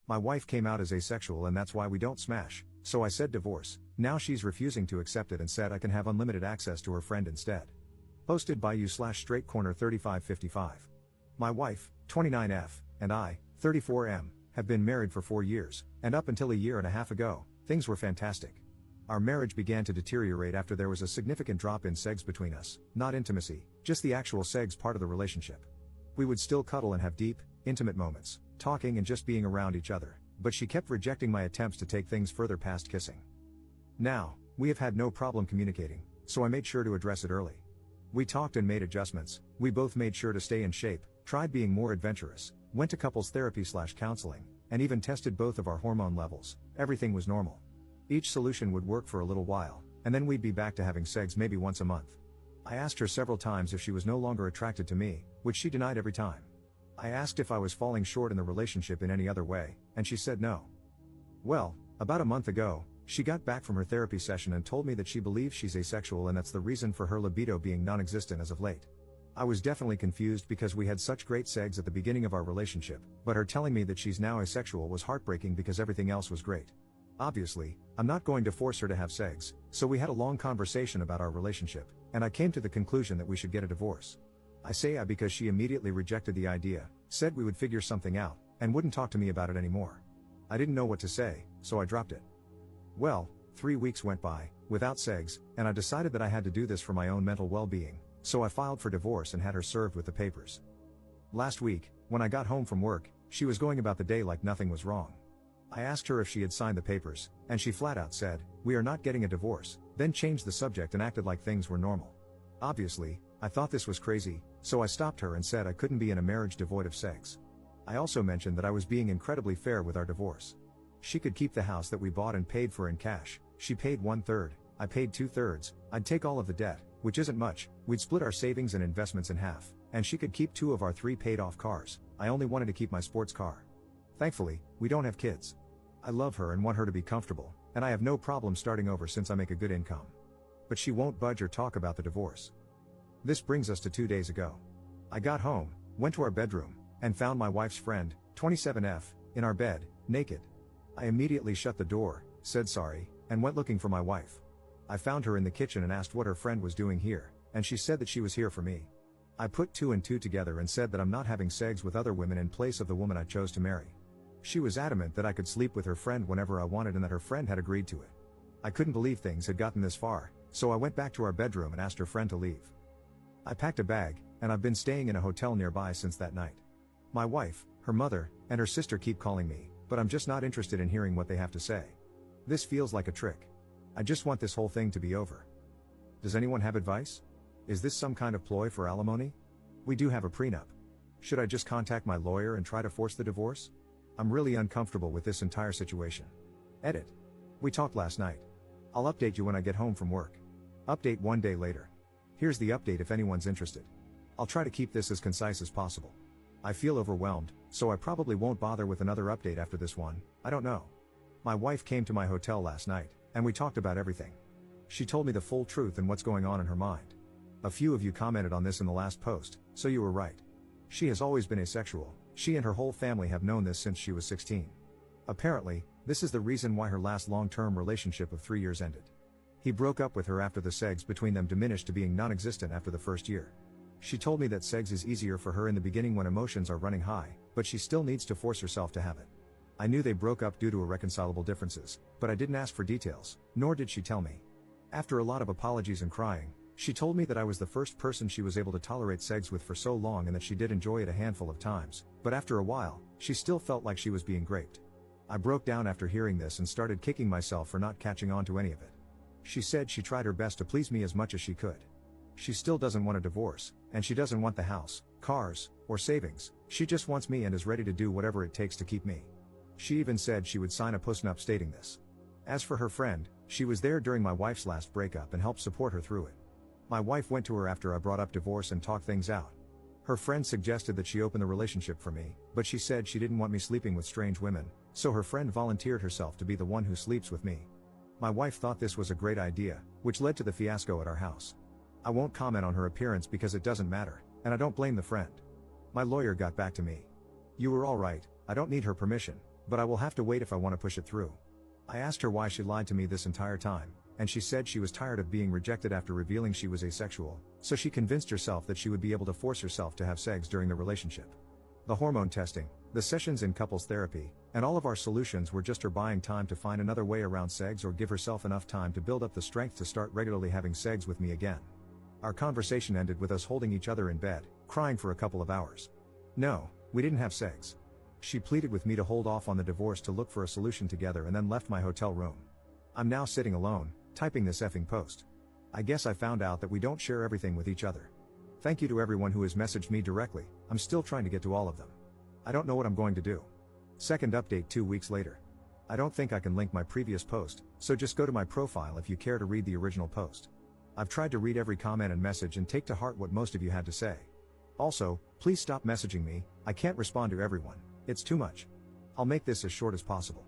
My wife came out as asexual and that's why we don't smash, so I said divorce. Now she's refusing to accept it and said I can have unlimited access to her friend instead. Posted by you/straightcorner3555. My wife, 29F, and I, 34M, have been married for 4 years, and up until a year and a half ago, things were fantastic. Our marriage began to deteriorate after there was a significant drop in sex between us, not intimacy, just the actual sex part of the relationship. We would still cuddle and have deep, intimate moments, talking and just being around each other, but she kept rejecting my attempts to take things further past kissing. Now, we have had no problem communicating, so I made sure to address it early. We talked and made adjustments, we both made sure to stay in shape, tried being more adventurous, went to couples therapy/counseling, and even tested both of our hormone levels. Everything was normal. Each solution would work for a little while, and then we'd be back to having sex maybe once a month. I asked her several times if she was no longer attracted to me, which she denied every time. I asked if I was falling short in the relationship in any other way, and she said no. Well, about a month ago, she got back from her therapy session and told me that she believes she's asexual and that's the reason for her libido being non-existent as of late. I was definitely confused because we had such great sex at the beginning of our relationship, but her telling me that she's now asexual was heartbreaking because everything else was great. Obviously, I'm not going to force her to have sex, so we had a long conversation about our relationship, and I came to the conclusion that we should get a divorce. I say because she immediately rejected the idea, said we would figure something out, and wouldn't talk to me about it anymore. I didn't know what to say, so I dropped it. Well, 3 weeks went by, without sex, and I decided that I had to do this for my own mental well-being, so I filed for divorce and had her served with the papers. Last week, when I got home from work, she was going about the day like nothing was wrong. I asked her if she had signed the papers, and she flat out said, "We are not getting a divorce," then changed the subject and acted like things were normal. Obviously, I thought this was crazy, so I stopped her and said I couldn't be in a marriage devoid of sex. I also mentioned that I was being incredibly fair with our divorce. She could keep the house that we bought and paid for in cash. She paid 1/3, I paid 2/3, I'd take all of the debt, which isn't much, we'd split our savings and investments in half, and she could keep 2 of our 3 paid off cars. I only wanted to keep my sports car. Thankfully, we don't have kids. I love her and want her to be comfortable, and I have no problem starting over since I make a good income. But she won't budge or talk about the divorce. This brings us to 2 days ago. I got home, went to our bedroom, and found my wife's friend, 27F, in our bed, naked. I immediately shut the door, said sorry, and went looking for my wife. I found her in the kitchen and asked what her friend was doing here, and she said that she was here for me. I put 2 and 2 together and said that I'm not having sex with other women in place of the woman I chose to marry. She was adamant that I could sleep with her friend whenever I wanted and that her friend had agreed to it. I couldn't believe things had gotten this far, so I went back to our bedroom and asked her friend to leave. I packed a bag, and I've been staying in a hotel nearby since that night. My wife, her mother, and her sister keep calling me, but I'm just not interested in hearing what they have to say. This feels like a trick. I just want this whole thing to be over. Does anyone have advice? Is this some kind of ploy for alimony? We do have a prenup. Should I just contact my lawyer and try to force the divorce? I'm really uncomfortable with this entire situation. Edit. We talked last night. I'll update you when I get home from work. Update 1 day later. Here's the update if anyone's interested. I'll try to keep this as concise as possible. I feel overwhelmed, so I probably won't bother with another update after this one. I don't know. My wife came to my hotel last night, and we talked about everything. She told me the full truth and what's going on in her mind. A few of you commented on this in the last post, so you were right. She has always been asexual. She and her whole family have known this since she was 16. Apparently, this is the reason why her last long-term relationship of 3 years ended. He broke up with her after the sex between them diminished to being non-existent after the first year. She told me that sex is easier for her in the beginning when emotions are running high, but she still needs to force herself to have it. I knew they broke up due to irreconcilable differences, but I didn't ask for details, nor did she tell me. After a lot of apologies and crying, she told me that I was the first person she was able to tolerate sex with for so long and that she did enjoy it a handful of times, but after a while, she still felt like she was being raped. I broke down after hearing this and started kicking myself for not catching on to any of it. She said she tried her best to please me as much as she could. She still doesn't want a divorce, and she doesn't want the house, cars, or savings. She just wants me and is ready to do whatever it takes to keep me. She even said she would sign a postnup stating this. As for her friend, she was there during my wife's last breakup and helped support her through it. My wife went to her after I brought up divorce and talked things out. Her friend suggested that she open the relationship for me, but she said she didn't want me sleeping with strange women, so her friend volunteered herself to be the one who sleeps with me. My wife thought this was a great idea, which led to the fiasco at our house. I won't comment on her appearance because it doesn't matter, and I don't blame the friend. My lawyer got back to me. You were all right, I don't need her permission, but I will have to wait if I want to push it through. I asked her why she lied to me this entire time, and she said she was tired of being rejected after revealing she was asexual, so she convinced herself that she would be able to force herself to have sex during the relationship. The hormone testing, the sessions in couples therapy, and all of our solutions were just her buying time to find another way around sex or give herself enough time to build up the strength to start regularly having sex with me again. Our conversation ended with us holding each other in bed, crying for a couple of hours. No, we didn't have sex. She pleaded with me to hold off on the divorce to look for a solution together and then left my hotel room. I'm now sitting alone, typing this effing post. I guess I found out that we don't share everything with each other. Thank you to everyone who has messaged me directly. I'm still trying to get to all of them. I don't know what I'm going to do. Second update 2 weeks later. I don't think I can link my previous post, so just go to my profile if you care to read the original post. I've tried to read every comment and message and take to heart what most of you had to say. Also, please stop messaging me, I can't respond to everyone, it's too much. I'll make this as short as possible.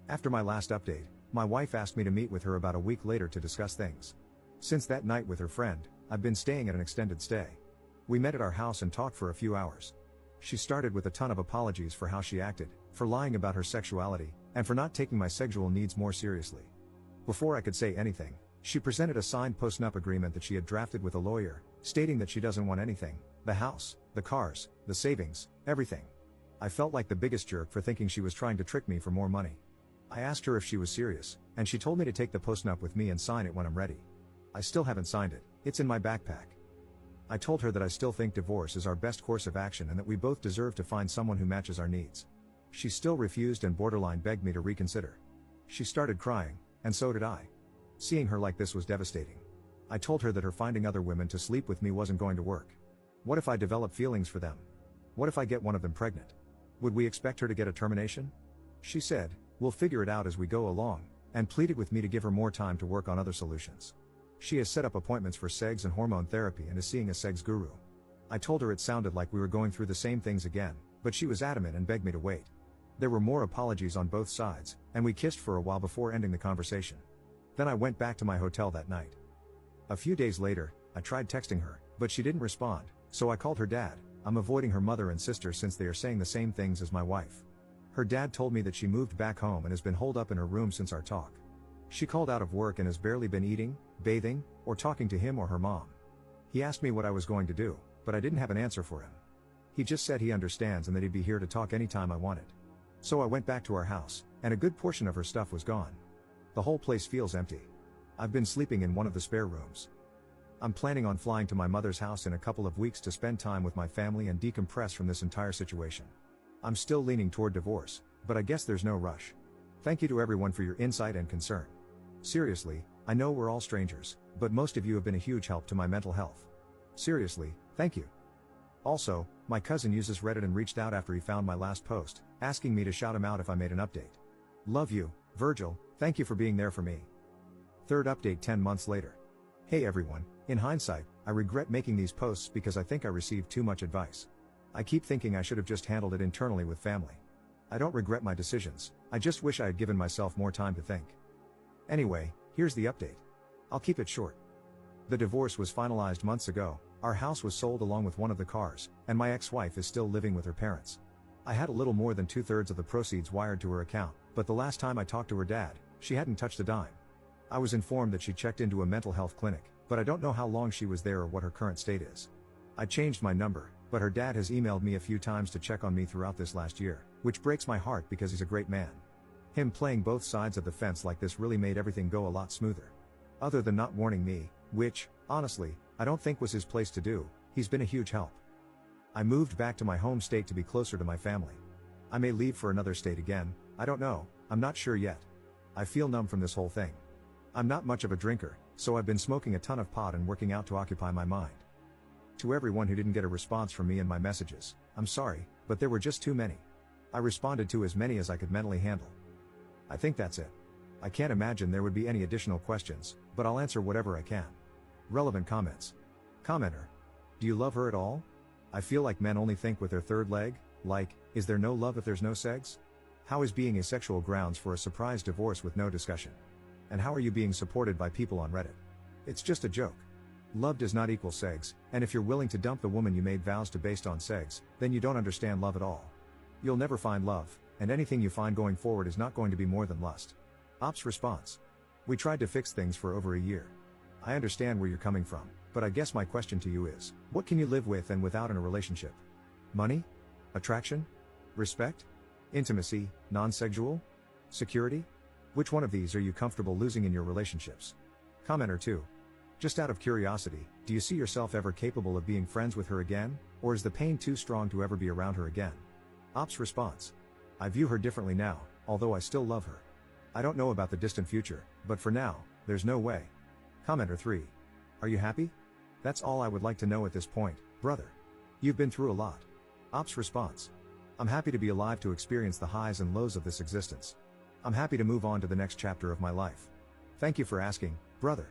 After my last update, my wife asked me to meet with her about a week later to discuss things. Since that night with her friend, I've been staying at an extended stay. We met at our house and talked for a few hours. She started with a ton of apologies for how she acted, for lying about her sexuality, and for not taking my sexual needs more seriously. Before I could say anything, she presented a signed post-nup agreement that she had drafted with a lawyer, stating that she doesn't want anything, the house, the cars, the savings, everything. I felt like the biggest jerk for thinking she was trying to trick me for more money. I asked her if she was serious, and she told me to take the post-nup with me and sign it when I'm ready. I still haven't signed it, it's in my backpack. I told her that I still think divorce is our best course of action and that we both deserve to find someone who matches our needs. She still refused and borderline begged me to reconsider. She started crying, and so did I. Seeing her like this was devastating. I told her that her finding other women to sleep with me wasn't going to work. What if I develop feelings for them? What if I get one of them pregnant? Would we expect her to get a termination? She said, we'll figure it out as we go along, and pleaded with me to give her more time to work on other solutions. She has set up appointments for sex and hormone therapy and is seeing a sex guru. I told her it sounded like we were going through the same things again, but she was adamant and begged me to wait. There were more apologies on both sides, and we kissed for a while before ending the conversation. Then I went back to my hotel that night. A few days later, I tried texting her, but she didn't respond, so I called her dad. I'm avoiding her mother and sister since they are saying the same things as my wife. Her dad told me that she moved back home and has been holed up in her room since our talk. She called out of work and has barely been eating, bathing, or talking to him or her mom. He asked me what I was going to do, but I didn't have an answer for him. He just said he understands and that he'd be here to talk anytime I wanted. So I went back to our house, and a good portion of her stuff was gone. The whole place feels empty. I've been sleeping in one of the spare rooms. I'm planning on flying to my mother's house in a couple of weeks to spend time with my family and decompress from this entire situation. I'm still leaning toward divorce, but I guess there's no rush. Thank you to everyone for your insight and concern. Seriously, I know we're all strangers, but most of you have been a huge help to my mental health. Seriously, thank you. Also, my cousin uses Reddit and reached out after he found my last post, asking me to shout him out if I made an update. Love you, Virgil, thank you for being there for me. Third update 10 months later. Hey everyone, in hindsight, I regret making these posts because I think I received too much advice. I keep thinking I should have just handled it internally with family. I don't regret my decisions, I just wish I had given myself more time to think. Anyway, here's the update. I'll keep it short. The divorce was finalized months ago, our house was sold along with one of the cars, and my ex-wife is still living with her parents. I had a little more than 2/3 of the proceeds wired to her account, but the last time I talked to her dad, she hadn't touched a dime. I was informed that she checked into a mental health clinic, but I don't know how long she was there or what her current state is. I changed my number, but her dad has emailed me a few times to check on me throughout this last year, which breaks my heart because he's a great man. Him playing both sides of the fence like this really made everything go a lot smoother. Other than not warning me, which, honestly, I don't think was his place to do, he's been a huge help. I moved back to my home state to be closer to my family. I may leave for another state again, I don't know, I'm not sure yet. I feel numb from this whole thing. I'm not much of a drinker, so I've been smoking a ton of pot and working out to occupy my mind. To everyone who didn't get a response from me in my messages, I'm sorry, but there were just too many. I responded to as many as I could mentally handle. I think that's it. I can't imagine there would be any additional questions, but I'll answer whatever I can. Relevant comments. Commenter. Do you love her at all? I feel like men only think with their third leg, like, is there no love if there's no sex? How is being asexual grounds for a surprise divorce with no discussion? And how are you being supported by people on Reddit? It's just a joke. Love does not equal sex, and if you're willing to dump the woman you made vows to based on sex, then you don't understand love at all. You'll never find love, and anything you find going forward is not going to be more than lust. Ops response. We tried to fix things for over a year. I understand where you're coming from, but I guess my question to you is, what can you live with and without in a relationship? Money? Attraction? Respect? Intimacy, non-sexual? Security? Which one of these are you comfortable losing in your relationships? Commenter 2. Just out of curiosity, do you see yourself ever capable of being friends with her again, or is the pain too strong to ever be around her again? Ops response. I view her differently now, although I still love her. I don't know about the distant future, but for now, there's no way. Commenter 3. Are you happy? That's all I would like to know at this point, brother. You've been through a lot. Ops response. I'm happy to be alive to experience the highs and lows of this existence. I'm happy to move on to the next chapter of my life. Thank you for asking, brother.